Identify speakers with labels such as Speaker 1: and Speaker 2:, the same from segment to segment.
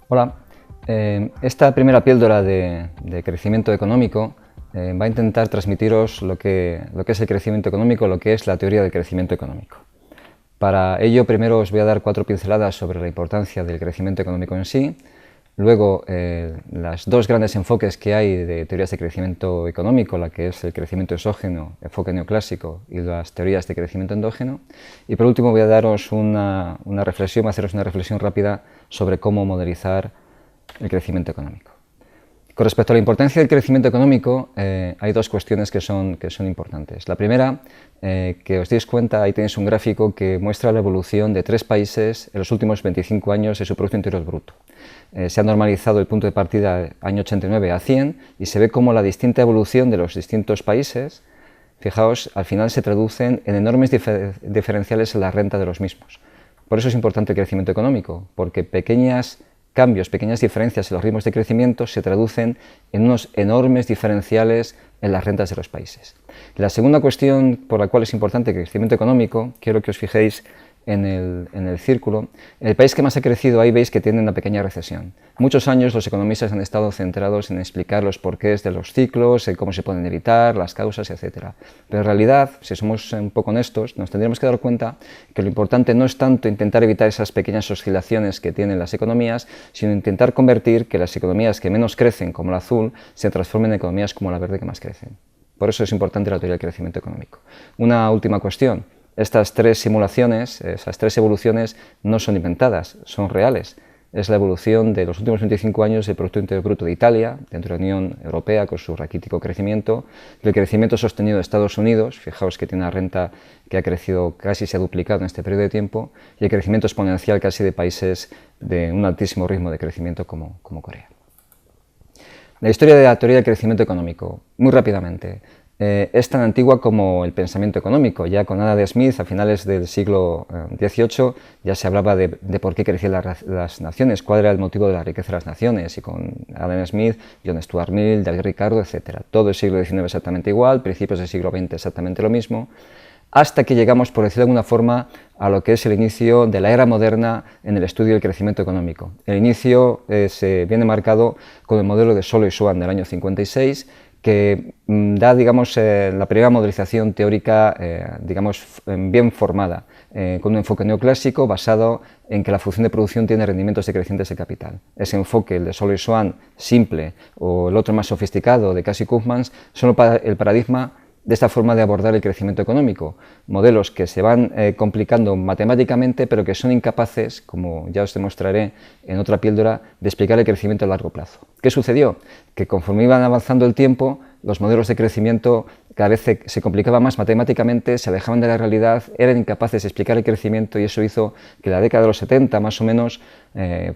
Speaker 1: Hola, esta primera píldora de crecimiento económico va a intentar transmitiros lo que es el crecimiento económico, lo que es la teoría del crecimiento económico. Para ello, primero os voy a dar 4 pinceladas sobre la importancia del crecimiento económico en sí, luego los dos grandes enfoques que hay de teorías de crecimiento económico, la que es el crecimiento exógeno, enfoque neoclásico, y las teorías de crecimiento endógeno, y por último voy a daros una reflexión, voy a haceros una reflexión rápida sobre cómo modelizar el crecimiento económico. Con respecto a la importancia del crecimiento económico, hay dos cuestiones que son importantes. La primera, que os deis cuenta, ahí tenéis un gráfico que muestra la evolución de 3 países en los últimos 25 años de su Producto Interior Bruto. Se ha normalizado el punto de partida año 89 a 100 y se ve cómo la distinta evolución de los distintos países, fijaos, al final se traducen en enormes diferenciales en la renta de los mismos. Por eso es importante el crecimiento económico, porque pequeños cambios, pequeñas diferencias en los ritmos de crecimiento se traducen en unos enormes diferenciales en las rentas de los países. La segunda cuestión por la cual es importante el crecimiento económico, quiero que os fijéis en el círculo. El país que más ha crecido, ahí veis que tiene una pequeña recesión. Muchos años los economistas han estado centrados en explicar los porqués de los ciclos, cómo se pueden evitar, las causas, etc. Pero en realidad, si somos un poco honestos, nos tendríamos que dar cuenta que lo importante no es tanto intentar evitar esas pequeñas oscilaciones que tienen las economías, sino intentar convertir que las economías que menos crecen, como la azul, se transformen en economías como la verde que más crecen. Por eso es importante la teoría del crecimiento económico. Una última cuestión. Estas 3 simulaciones, esas 3 evoluciones no son inventadas, son reales. Es la evolución de los últimos 25 años del Producto Interior Bruto de Italia, dentro de la Unión Europea, con su raquítico crecimiento, del crecimiento sostenido de Estados Unidos, fijaos que tiene una renta que ha crecido, casi se ha duplicado en este periodo de tiempo, y el crecimiento exponencial casi de países de un altísimo ritmo de crecimiento como Corea. La historia de la teoría del crecimiento económico, muy rápidamente. Es tan antigua como el pensamiento económico. Ya con Adam Smith, a finales del siglo XVIII, ya se hablaba de por qué crecían las naciones, cuál era el motivo de la riqueza de las naciones, y con Adam Smith, John Stuart Mill, David Ricardo, etc. Todo el siglo XIX exactamente igual, principios del siglo XX exactamente lo mismo, hasta que llegamos, por decirlo de alguna forma, a lo que es el inicio de la era moderna en el estudio del crecimiento económico. El inicio se viene marcado con el modelo de Solow y Swan del año 56, que da, digamos, la primera modelización teórica, digamos, bien formada, con un enfoque neoclásico basado en que la función de producción tiene rendimientos decrecientes de capital. Ese enfoque, el de Solow y Swan, simple, o el otro más sofisticado, de Casey-Koopmans, son el paradigma de esta forma de abordar el crecimiento económico. Modelos que se van complicando matemáticamente, pero que son incapaces, como ya os demostraré en otra píldora, de explicar el crecimiento a largo plazo. ¿Qué sucedió? Que conforme iban avanzando el tiempo, los modelos de crecimiento cada vez se complicaban más matemáticamente, se alejaban de la realidad, eran incapaces de explicar el crecimiento, y eso hizo que en la década de los 70, más o menos,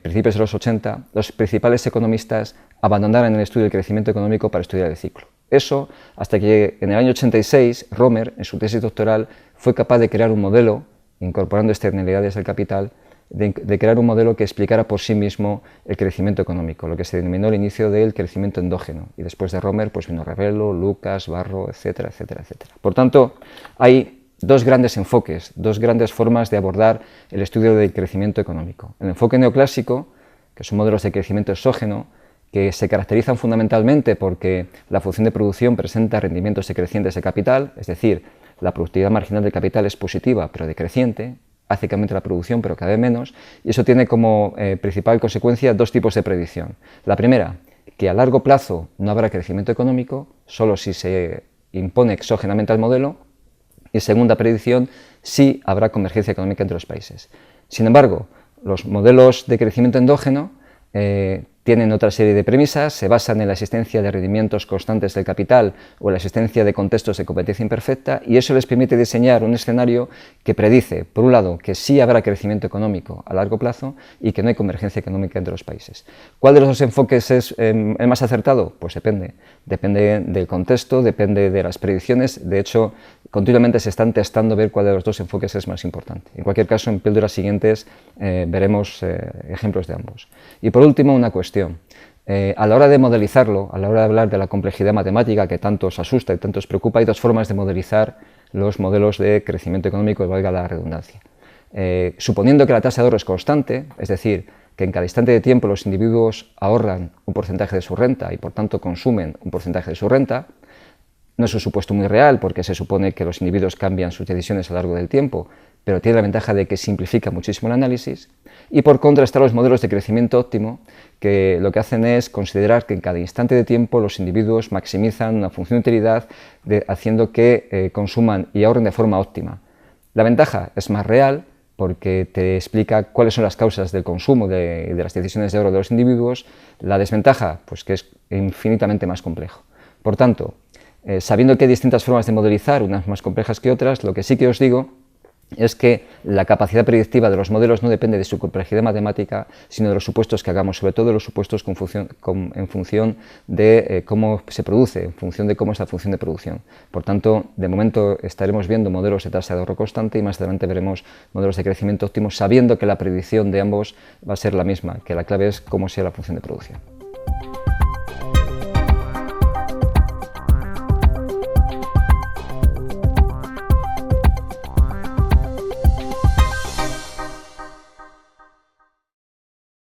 Speaker 1: principios de los 80, los principales economistas abandonaran el estudio del crecimiento económico para estudiar el ciclo. Eso hasta que en el año 86 Romer, en su tesis doctoral, fue capaz de crear un modelo, incorporando externalidades del capital, de crear un modelo que explicara por sí mismo el crecimiento económico, lo que se denominó el inicio del crecimiento endógeno. Y después de Romer pues vino Ravello, Lucas, Barro, etcétera, etcétera, etcétera. Por tanto, hay dos grandes enfoques, dos grandes formas de abordar el estudio del crecimiento económico. El enfoque neoclásico, que son modelos de crecimiento exógeno, que se caracterizan fundamentalmente porque la función de producción presenta rendimientos decrecientes de capital, es decir, la productividad marginal del capital es positiva pero decreciente, hace que aumente la producción pero cada vez menos, y eso tiene como principal consecuencia 2 tipos de predicción. La primera, que a largo plazo no habrá crecimiento económico, solo si se impone exógenamente al modelo, y segunda predicción, sí habrá convergencia económica entre los países. Sin embargo, los modelos de crecimiento endógeno tienen otra serie de premisas, se basan en la existencia de rendimientos constantes del capital o en la existencia de contextos de competencia imperfecta, y eso les permite diseñar un escenario que predice, por un lado, que sí habrá crecimiento económico a largo plazo y que no hay convergencia económica entre los países. ¿Cuál de los dos enfoques es el más acertado? Pues depende del contexto, depende de las predicciones. De hecho, continuamente se están testando ver cuál de los dos enfoques es más importante. En cualquier caso, en píldoras siguientes veremos ejemplos de ambos. Y por último, una cuestión. A la hora de modelizarlo, a la hora de hablar de la complejidad matemática que tanto os asusta y tanto os preocupa, hay 2 formas de modelizar los modelos de crecimiento económico, valga la redundancia. Suponiendo que la tasa de ahorro es constante, es decir, que en cada instante de tiempo los individuos ahorran un porcentaje de su renta y por tanto consumen un porcentaje de su renta. No es un supuesto muy real porque se supone que los individuos cambian sus decisiones a lo largo del tiempo, pero tiene la ventaja de que simplifica muchísimo el análisis. Y por contra están los modelos de crecimiento óptimo, que lo que hacen es considerar que en cada instante de tiempo los individuos maximizan una función de utilidad haciendo que consuman y ahorren de forma óptima. La ventaja es más real porque te explica cuáles son las causas del consumo de las decisiones de ahorro de los individuos. La desventaja, pues que es infinitamente más complejo. Por tanto, sabiendo que hay distintas formas de modelizar, unas más complejas que otras, lo que sí que os digo es que la capacidad predictiva de los modelos no depende de su complejidad matemática, sino de los supuestos que hagamos, sobre todo de los supuestos en función de cómo se produce, en función de cómo es la función de producción. Por tanto, de momento estaremos viendo modelos de tasa de ahorro constante y más adelante veremos modelos de crecimiento óptimo, sabiendo que la predicción de ambos va a ser la misma, que la clave es cómo sea la función de producción.